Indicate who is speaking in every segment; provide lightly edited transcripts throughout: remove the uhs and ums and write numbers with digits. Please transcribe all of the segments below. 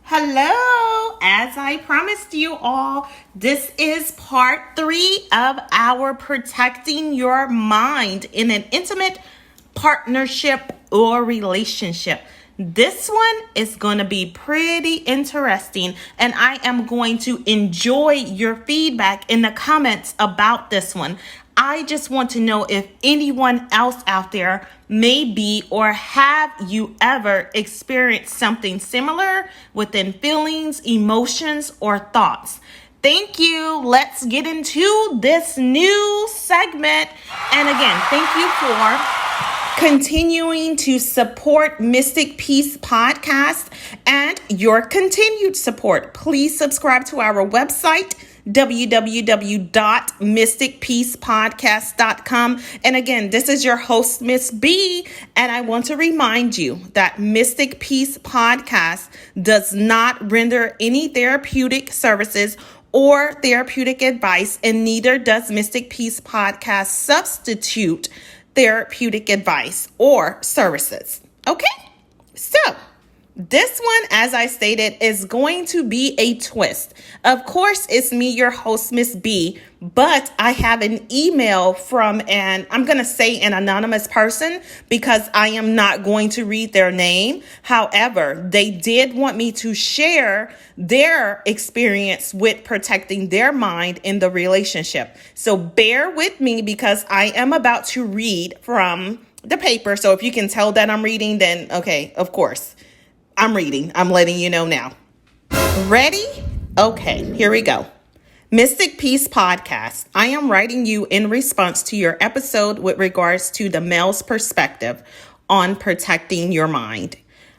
Speaker 1: Hello, as I promised you all, this is part 3 of our Protecting Your Mind in an Intimate Partnership or Relationship. This one is going to be pretty interesting, and I am going to enjoy your feedback in the comments about this one. I just want to know if anyone else out there may be or have you ever experienced something similar within feelings, emotions, or thoughts. Thank you. Let's get into this new segment. And again, thank you for continuing to support Mystic Peace Podcast and your continued support. Please subscribe to our website, www.mysticpeacepodcast.com. And again, this is your host, Miss B, and I want to remind you that Mystic Peace Podcast does not render any therapeutic services or therapeutic advice, and neither does Mystic Peace Podcast substitute therapeutic advice or services. Okay? So, this one, as I stated, is going to be a twist. Of course, it's me, your host, Miss B, but I have an email from I'm going to say an anonymous person because I am not going to read their name. However, they did want me to share their experience with protecting their mind in the relationship. So bear with me because I am about to read from the paper. So if you can tell that I'm reading, then okay, of course. I'm reading. I'm letting you know now. Ready? Okay, here we go. Mystic Peace Podcast. I am writing you in response to your episode with regards to the male's perspective on protecting your mind.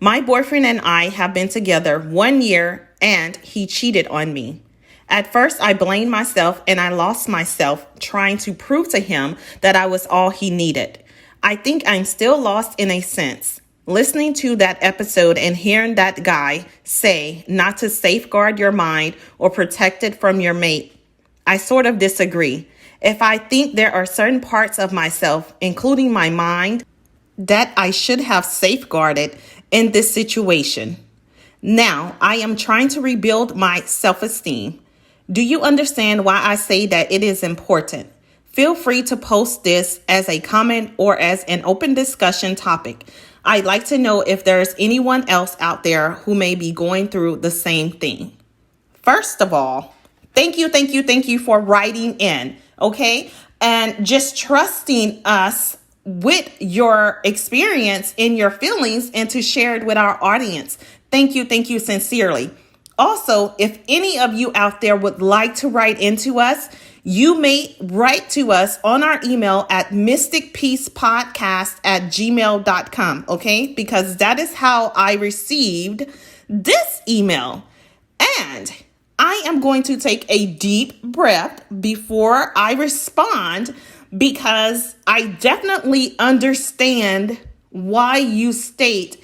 Speaker 1: My boyfriend and I have been together 1 year and he cheated on me. At first, I blamed myself and I lost myself trying to prove to him that I was all he needed. I think I'm still lost in a sense. Listening to that episode and hearing that guy say not to safeguard your mind or protect it from your mate, I sort of disagree. If I think there are certain parts of myself, including my mind, that I should have safeguarded in this situation. Now, I am trying to rebuild my self-esteem. Do you understand why I say that it is important? Feel free to post this as a comment or as an open discussion topic. I'd like to know if there's anyone else out there who may be going through the same thing. First of all, thank you for writing in, okay? And just trusting us with your experience and your feelings and to share it with our audience. Thank you sincerely. Also, if any of you out there would like to write into us, you may write to us on our email at mysticpeacepodcast@gmail.com, okay? Because that is how I received this email. And I am going to take a deep breath before I respond because I definitely understand why you state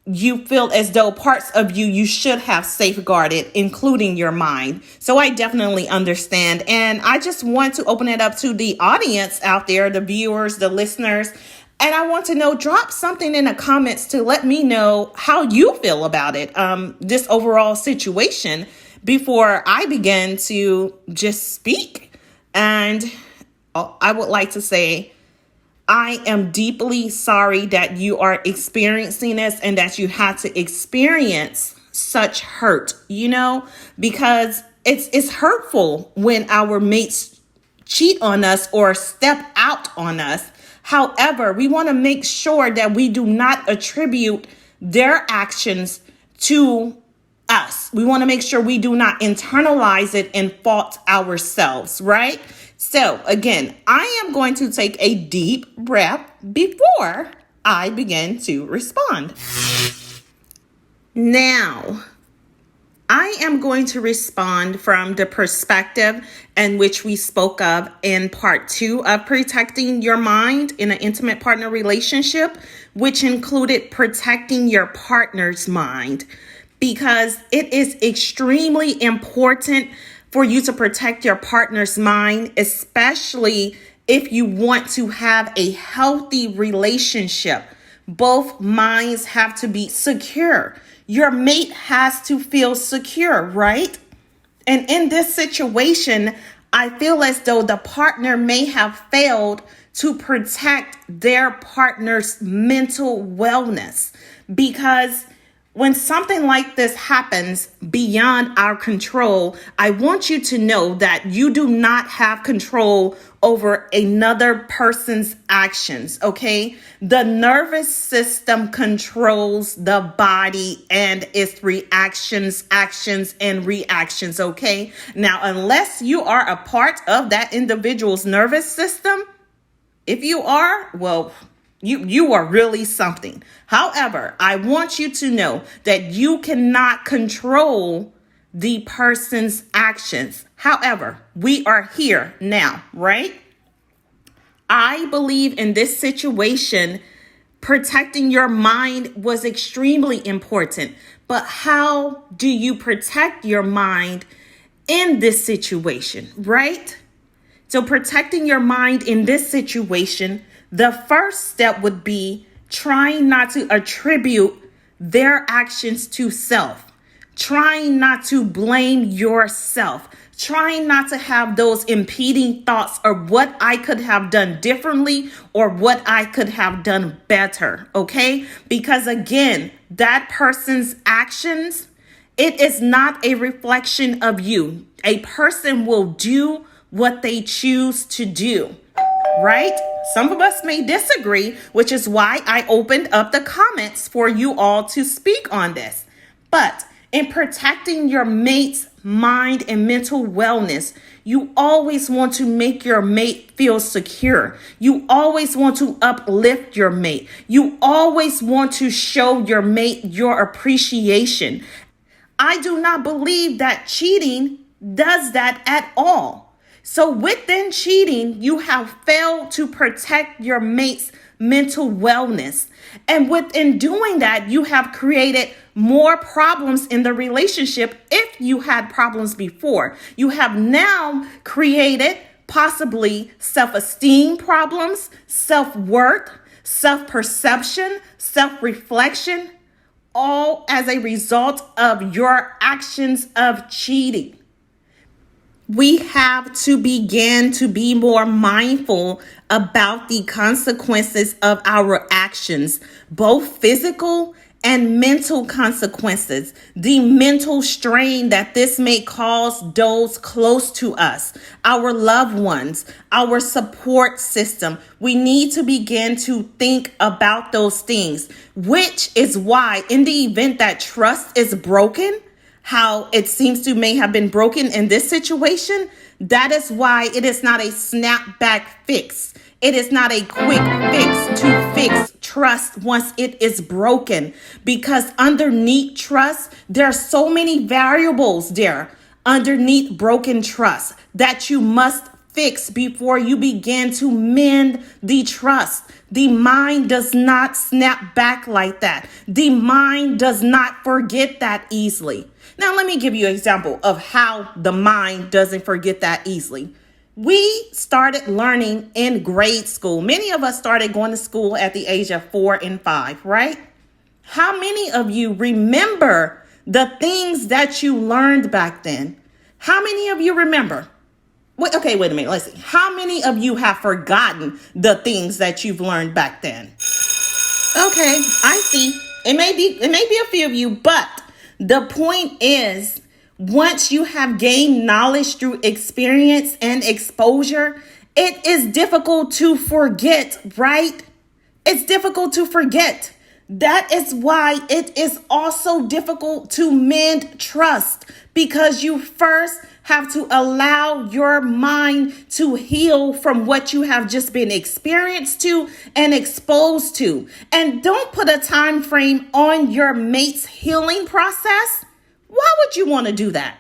Speaker 1: you feel as though parts of you should have safeguarded, including your mind. So I definitely understand. And I just want to open it up to the audience out there, the viewers, the listeners. And I want to know, drop something in the comments to let me know how you feel about it, this overall situation, before I begin to just speak. And I would like to say, I am deeply sorry that you are experiencing this and that you had to experience such hurt, because it's hurtful when our mates cheat on us or step out on us. However, we want to make sure that we do not attribute their actions to us. We want to make sure we do not internalize it and fault ourselves, right? So again, I am going to take a deep breath before I begin to respond. Now, I am going to respond from the perspective in which we spoke of in part 2 of protecting your mind in an intimate partner relationship, which included protecting your partner's mind, because it is extremely important for you to protect your partner's mind, especially if you want to have a healthy relationship. Both minds have to be secure. Your mate has to feel secure, right? And in this situation, I feel as though the partner may have failed to protect their partner's mental wellness, because when something like this happens beyond our control, I want you to know that you do not have control over another person's actions, okay? The nervous system controls the body and its reactions, actions, and reactions, okay? Now, unless you are a part of that individual's nervous system, if you are, well, you are really something. However, I want you to know that you cannot control the person's actions. However, we are here now, right? I believe in this situation, protecting your mind was extremely important. But how do you protect your mind in this situation, right? So protecting your mind in this situation, the first step would be trying not to attribute their actions to self, trying not to blame yourself, trying not to have those impeding thoughts of what I could have done differently or what I could have done better, okay? Because again, that person's actions, it is not a reflection of you. A person will do what they choose to do, right? Some of us may disagree, which is why I opened up the comments for you all to speak on this. But in protecting your mate's mind and mental wellness, you always want to make your mate feel secure. You always want to uplift your mate. You always want to show your mate your appreciation. I do not believe that cheating does that at all. So within cheating, you have failed to protect your mate's mental wellness. And within doing that, you have created more problems in the relationship if you had problems before. You have now created possibly self-esteem problems, self-worth, self-perception, self-reflection, all as a result of your actions of cheating. We have to begin to be more mindful about the consequences of our actions, both physical and mental consequences, the mental strain that this may cause those close to us, our loved ones, our support system. We need to begin to think about those things, which is why in the event that trust is broken, how it seems to may have been broken in this situation, that is why it is not a snapback fix. It is not a quick fix to fix trust once it is broken, because underneath trust, there are so many variables there underneath broken trust that you must fix before you begin to mend the trust. The mind does not snap back like that. The mind does not forget that easily. Now, let me give you an example of how the mind doesn't forget that easily. We started learning in grade school. Many of us started going to school at the age of 4 and 5, right? How many of you remember the things that you learned back then? How many of you remember? Wait a minute. Let's see. How many of you have forgotten the things that you've learned back then? Okay, I see. It may be a few of you, but the point is, once you have gained knowledge through experience and exposure, it is difficult to forget, right? It's difficult to forget. That is why it is also difficult to mend trust, because you first have to allow your mind to heal from what you have just been experienced to and exposed to. And don't put a time frame on your mate's healing process. Why would you want to do that?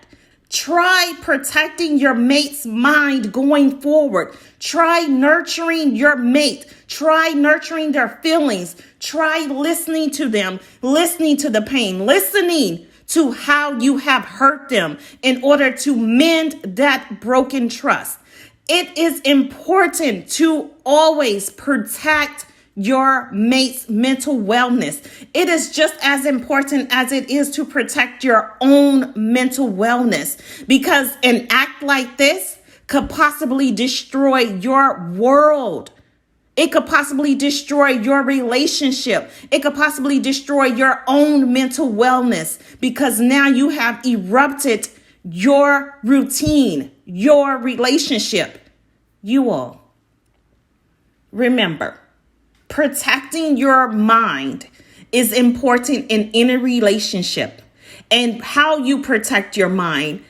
Speaker 1: Try protecting your mate's mind going forward. Try nurturing your mate. Try nurturing their feelings. Try listening to them, listening to the pain, listening to how you have hurt them in order to mend that broken trust. It is important to always protect your mate's mental wellness. It is just as important as it is to protect your own mental wellness, because an act like this could possibly destroy your world. It could possibly destroy your relationship. It could possibly destroy your own mental wellness, because now you have erupted your routine, your relationship. You all remember, protecting your mind is important in any relationship. And how you protect your mind,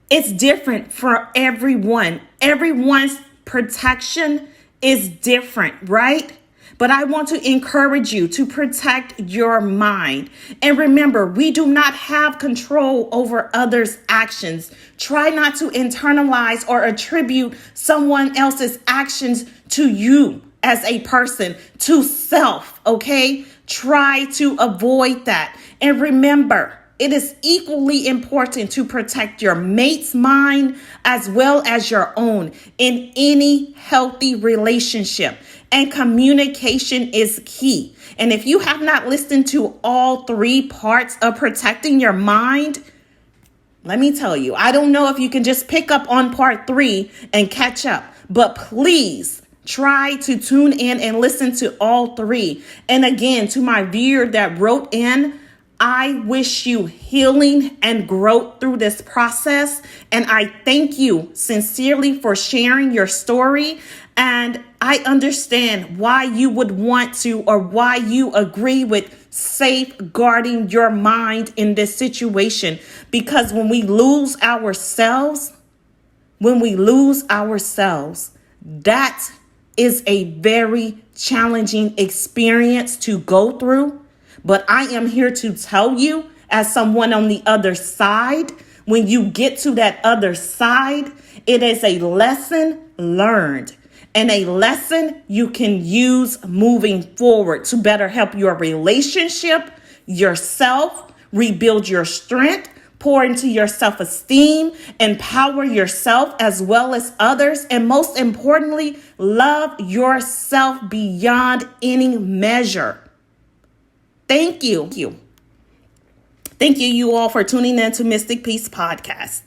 Speaker 1: it's different for everyone. Everyone's protection is different, right? But I want to encourage you to protect your mind. And remember, we do not have control over others' actions. Try not to internalize or attribute someone else's actions to you as a person, to self, okay? Try to avoid that. And remember, it is equally important to protect your mate's mind as well as your own in any healthy relationship. And communication is key. And if you have not listened to all three parts of protecting your mind, let me tell you, I don't know if you can just pick up on part 3 and catch up, but please try to tune in and listen to all 3. And again, to my viewer that wrote in, I wish you healing and growth through this process. And I thank you sincerely for sharing your story. And I understand why you would want to, or why you agree with safeguarding your mind in this situation. Because when we lose ourselves, that is a very challenging experience to go through. But I am here to tell you, as someone on the other side, when you get to that other side, it is a lesson learned and a lesson you can use moving forward to better help your relationship, yourself, rebuild your strength, pour into your self-esteem, empower yourself as well as others, and most importantly, love yourself beyond any measure. Thank you. Thank you all for tuning in to Mystic Peace Podcast.